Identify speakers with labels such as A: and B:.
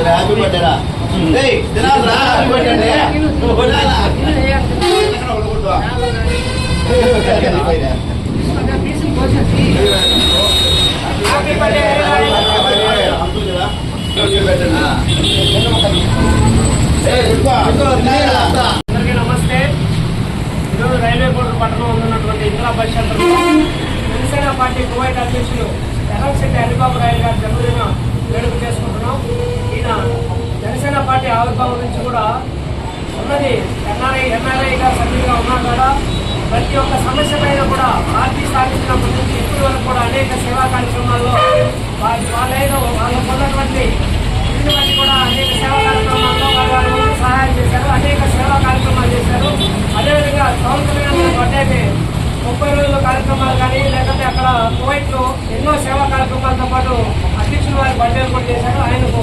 A: Happy బర్త్డేరా తినాలరా happy birthday
B: అందరికీ నమస్తే. ఈరోజు రైల్వే కోర్టు పట్టణంలో ఉన్నటువంటి ఇందిరా బస్ సెంటర్లో జనసేన పార్టీ కువైట్ అధ్యక్షులు ఎర్రంశెట్టి హరిబాబు రాయల్ గారి జన్మదిన వేడుక చేసుకుంటున్నాం. ఈయన జనసేన పార్టీ ఆవిర్భావం నుంచి కూడా ఉన్నది ఎన్ఆర్ఐగా సభ్యులుగా ఉన్నా కూడా ప్రతి ఒక్క సమస్య పైన కూడా పార్టీ స్థాపించినప్పటి నుంచి ఇప్పటి వరకు కూడా అనేక సేవా కార్యక్రమాల్లో వాళ్ళకు ఉన్నటువంటి ఇంటి కూడా అనేక సేవా కార్యక్రమాల్లో వాళ్ళ సహాయం చేశారు, అనేక సేవా కార్యక్రమాలు చేశారు. అదేవిధంగా సంవత్సరం బర్త్డే 30 రోజుల కార్యక్రమాలు కానీ లేకపోతే అక్కడ కువైట్లో ఎన్నో సేవా కార్యక్రమాలతో పాటు అధ్యక్షులు వారి బర్త్డేలు కూడా చేశారు. ఆయనకు